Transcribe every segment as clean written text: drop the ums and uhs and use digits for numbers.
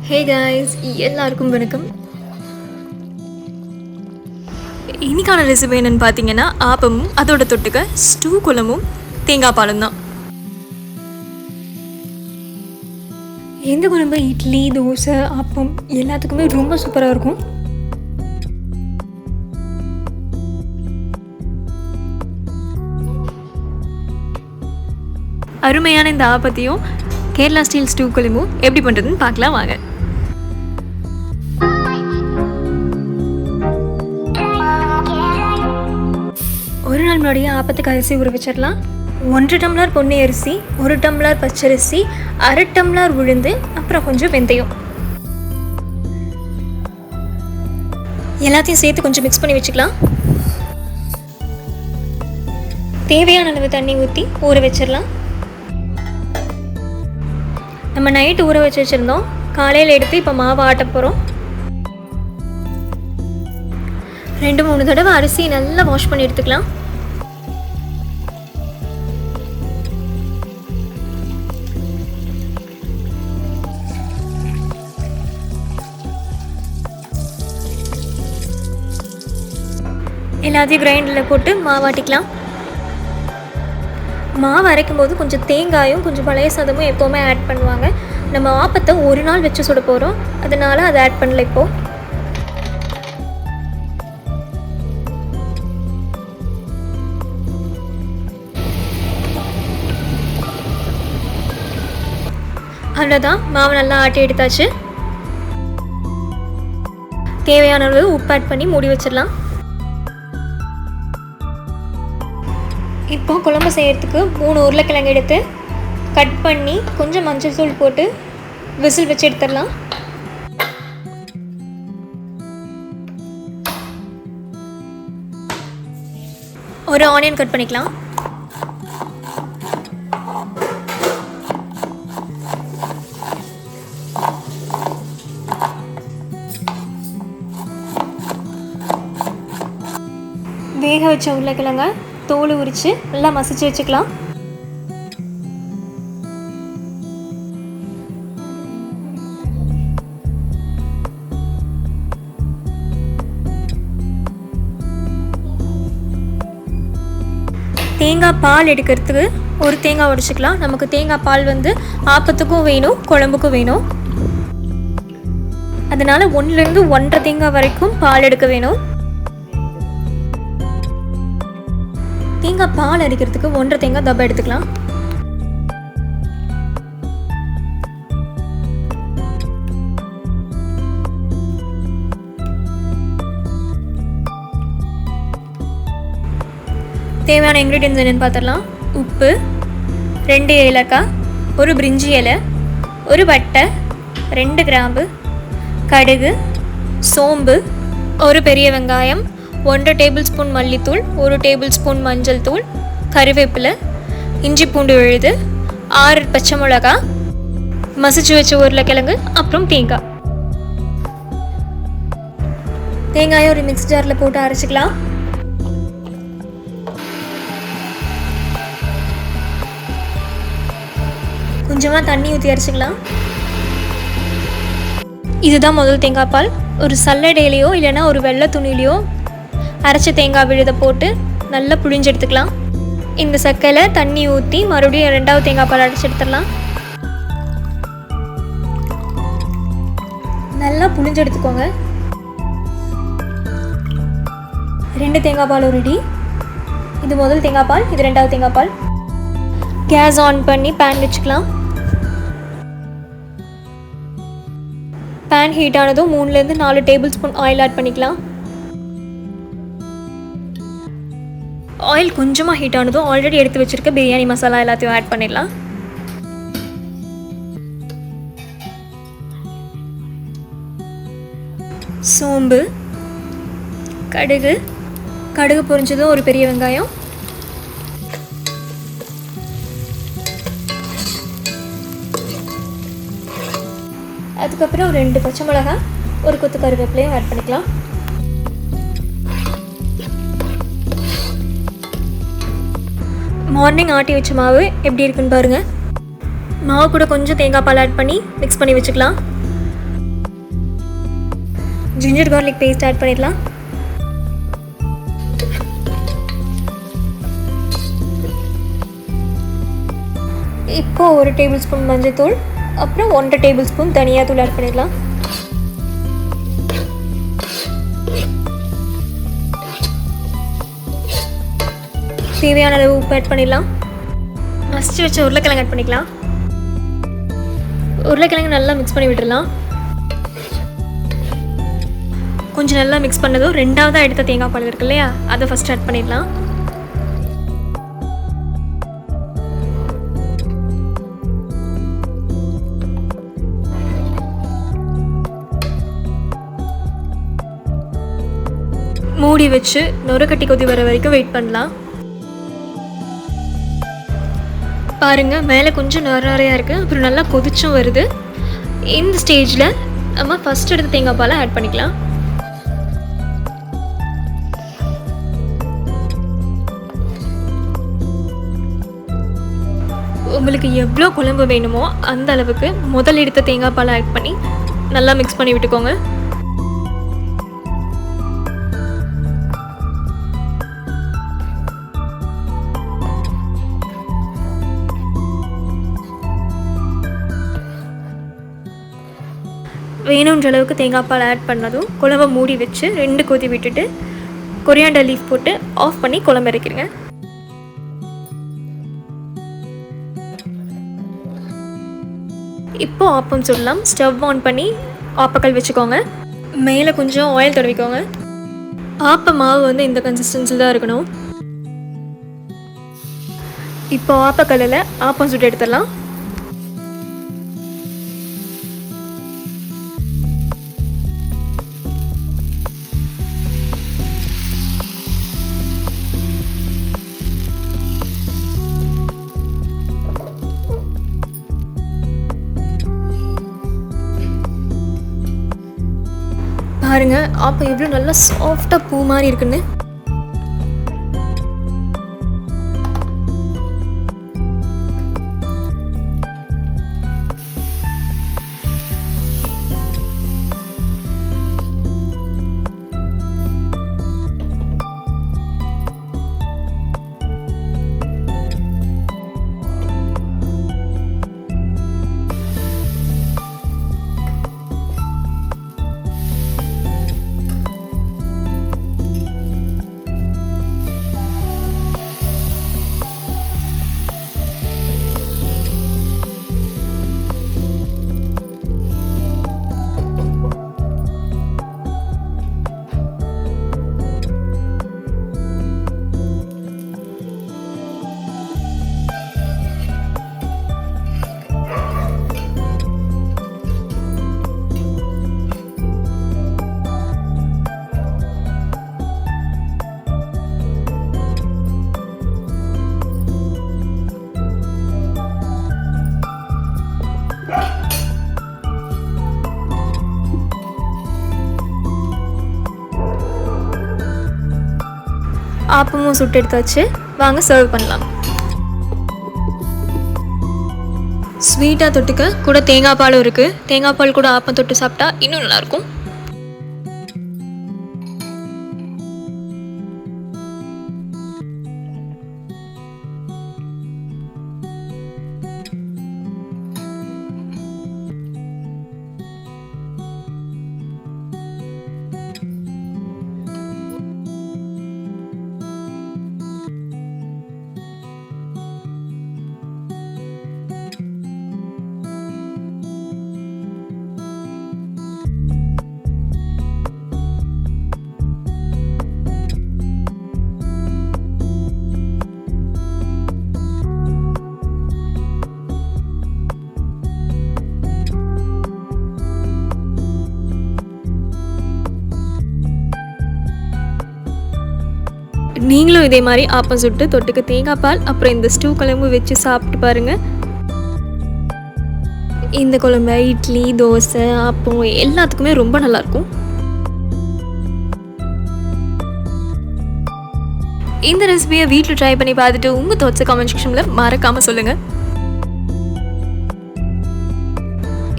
Hey guys, எல்லாருக்கும் வணக்கம். இன்னைக்கான ரெசிபி என்னன்னு பார்த்தீங்கன்னா, ஆப்பமும் அதோட தொட்டுக்க ஸ்டூ குழம்பும் தேங்காய் பாலும் தான். எந்த குழம்பு இட்லி, தோசை, ஆப்பம் எல்லாத்துக்குமே ரொம்ப சூப்பராக இருக்கும். அருமையான இந்த ஆப்பத்தையும் கேரளா ஸ்டைல் ஸ்டூ குழம்பும் எப்படி பண்ணுறதுன்னு பார்க்கலாம் வாங்க. ஒரு நாள் முன்னாடியே ஆப்பத்துக்கு அரிசி ஊற வச்சிடலாம். 1 டம்ளர் பொன்னி அரிசி, 1 டம்ளர் பச்சரிசி, 1/2 டம்ளர் உளுந்து, அப்புறம் கொஞ்சம் வெந்தயம் எல்லாத்தையும் சேர்த்து கொஞ்சம் மிக்ஸ் பண்ணி வச்சுக்கலாம். தேவையான அளவு தண்ணி ஊற்றி ஊற வச்சிடலாம். நம்ம நைட்டு ஊற வச்சு வச்சுருந்தோம், காலையில் எடுத்து இப்போ மாவு ஆட்ட போகிறோம். 2-3 தடவை அரிசி நல்லா வாஷ் பண்ணி எடுத்துக்கலாம். எல்லாத்தையும் கிரைண்டரில் போட்டு மாவாட்டிக்கலாம். மாவு அரைக்கும் போது கொஞ்சம் தேங்காயும் கொஞ்சம் பழைய சாதமும் எப்போவுமே ஆட் பண்ணுவாங்க. நம்ம ஆப்பத்தை ஒரு நாள் வச்சு சுட போகிறோம், அதனால் அதை ஆட் பண்ணல. இப்போது அவ்வளோதான், மாவு நல்லா ஆட்டி எடுத்தாச்சு. தேவையான அளவு உப்பு ஆட் பண்ணி மூடி வச்சிடலாம். இப்போ குழம்பு செய்கிறதுக்கு 3 உருளைக்கிழங்கு எடுத்து கட் பண்ணி கொஞ்சம் மஞ்சள் தூள் போட்டு விசில் வச்சு எடுத்துடலாம். ஒரு ஆனியன் கட் பண்ணிக்கலாம். வேக வச்ச உருளைக்கிழங்க தோல் உரித்து நல்லா மசிச்சு வச்சுக்கலாம். தேங்காய் பால் எடுக்கிறதுக்கு ஒரு தேங்காய் உடைச்சிக்கலாம். நமக்கு தேங்காய் பால் ஆப்பத்துக்கும் வேணும், குழம்புக்கும் வேணும். அதனால் 1லேருந்து 1.5 தேங்காய் வரைக்கும் பால் எடுக்க வேணும். தேங்காய் பால் அரைக்கிறதுக்கு 1.5 தேங்காய் தப்பா எடுத்துக்கலாம். தேவையான இன்க்ரீடியன்ஸ் என்னென்னு பார்த்துடலாம். உப்பு, 2 ஏலக்காய், 1 பிரிஞ்சி இலை, 1 பட்டை, 2 கிராம்பு, கடுகு, சோம்பு, 1 பெரிய வெங்காயம், 1 டேபிள் ஸ்பூன் மல்லித்தூள், 1 டேபிள் ஸ்பூன் மஞ்சள் தூள், கருவேப்பிலை, இஞ்சி பூண்டு விழுது, 6 பச்சை மிளகா, மசிச்சு வச்ச உருளைக்கிழங்கு, அப்புறம் தேங்காய். தேங்காயை ஒரு மிக்ஸ் ஜாரில் போட்டு அரைச்சிக்கலாம். கொஞ்சமாக தண்ணி ஊற்றி அரைச்சிக்கலாம். இதுதான் முதல் தேங்காய் பால். ஒரு சல்லடையிலையோ இல்லைன்னா ஒரு வெள்ளை துணிலையோ அரைச்ச தேங்காய் விழுதை போட்டு நல்லா புழிஞ்சு எடுத்துக்கலாம். இந்த சக்கையில் தண்ணி ஊற்றி மறுபடியும் 2வது தேங்காய் பால் அரைச்சி எடுத்துடலாம். நல்லா புழிஞ்சு எடுத்துக்கோங்க. 2 தேங்காய் பால் ரெடி. இது முதல் தேங்காய் பால், இது 2வது தேங்காய் பால். கேஸ் ஆன் பண்ணி பேன் வச்சுக்கலாம். பேன் ஹீட் ஆனதும் 3லேருந்து 4 டேபிள் ஸ்பூன் ஆயில் ஆட் பண்ணிக்கலாம். ஆயில் கொஞ்சமாக ஹீட் ஆனதும் ஆல்ரெடி எடுத்து வச்சுருக்க பிரியாணி மசாலா எல்லாத்தையும் ஆட் பண்ணிடலாம். சோம்பு, கடுகு, கடுகு பொரிஞ்சதும் ஒரு பெரிய வெங்காயம், அதுக்கப்புறம் 2 பச்சை மிளகாய், ஒரு கொத்து கருவேப்பிலையும் ஆட் பண்ணிக்கலாம். மார்னிங் ஆட்டி வச்ச மாவு எப்படி இருக்குன்னு பாருங்கள். மாவு கூட கொஞ்சம் தேங்காய் பால் ஆட் பண்ணி மிக்ஸ் பண்ணி வச்சுக்கலாம். ஜிஞ்சர் கார்லிக் பேஸ்ட் ஆட் பண்ணிடலாம். இப்போது 1 டேபிள் ஸ்பூன் மஞ்சள்தூள், அப்புறம் 1.5 டேபிள் ஸ்பூன் தனியாத்தூள் ஆட் பண்ணிடலாம். தேவையான அளவு உப்பு ஆட் பண்ணிடலாம். மசிச்சு வச்ச உருளைக்கிழங்கு ஆட் பண்ணிக்கலாம். உருளைக்கிழங்கு நல்லா மிக்ஸ் பண்ணி விட்டுடலாம். கொஞ்சம் நல்லா மிக்ஸ் பண்ணதும் 2ஆவதாக எடுத்த தேங்காய் பால் இருக்கு இல்லையா, அதை ஃபஸ்ட் ஆட் பண்ணிடலாம். மூடி வச்சு நொறுக்கட்டி கொதி வர வரைக்கும் வெயிட் பண்ணலாம். பாருங்கள், மேலே கொஞ்சம் நிறையா இருக்குது, அப்புறம் நல்லா கொதிச்சும் வருது. இந்த ஸ்டேஜில் நம்ம ஃபஸ்ட் எடுத்த தேங்காய் பாலை ஆட் பண்ணிக்கலாம். உங்களுக்கு எவ்வளோ குழம்பு வேணுமோ அந்த அளவுக்கு முதல் எடுத்த தேங்காய் பாலை ஆட் பண்ணி நல்லா மிக்ஸ் பண்ணி விட்டுக்கோங்க. வேணுன்ற அளவுக்கு தேங்காய் பால் ஆட் பண்ணதும் குழம்பை மூடி வச்சு 2 கொதி விட்டுட்டு கொரியாண்டர் லீஃப் போட்டு ஆஃப் பண்ணி குழம்பு இறக்கிடுங்க. இப்போ ஆப்பம் சுடலாம். ஸ்டவ் ஆன் பண்ணி ஆப்பக்கல் வச்சுக்கோங்க. மேலே கொஞ்சம் ஆயில் தடவிக்கோங்க. ஆப்ப மாவு வந்து இந்த கன்சிஸ்டன்சியில் தான் இருக்கணும். இப்போ ஆப்பக்கல்லில் ஆப்பம் சுட்டு எடுத்துடலாம். பாருங்க, ஆப்பம் எவ்வளோ நல்லா சாஃப்டாக பூ மாதிரி இருக்குன்னு. ஆப்பமும் சுட்டு எடுத்தாச்சு. வாங்க சர்வ் பண்ணலாம். ஸ்வீட்டாக தொட்டுக்க கூட தேங்காய் பாலும் இருக்குது. தேங்காய் பால் கூட ஆப்பம் தொட்டு சாப்பிட்டா இன்னும் நல்லாயிருக்கும். நீங்களும் இதே மாதிரி ஆப்பம் சுட்டு தொட்டுக்க தேங்காய் பால் அப்புறம் இந்த ஸ்டூ குழம்பு வச்சு சாப்பிட்டு பாருங்கள். இந்த குழம்பு இட்லி, தோசை, ஆப்பம் எல்லாத்துக்குமே ரொம்ப நல்லாயிருக்கும். இந்த ரெசிபியை வீட்டில் ட்ரை பண்ணி பார்த்துட்டு உங்கள் தாட்ஸை கமெண்ட் செக்ஷனில் மறக்காமல் சொல்லுங்கள்.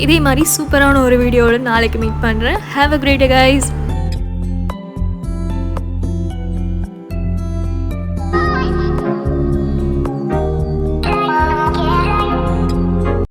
இதே மாதிரி சூப்பரான ஒரு வீடியோவோட நாளைக்கு மீட் பண்ணுறேன். Have a great day guys.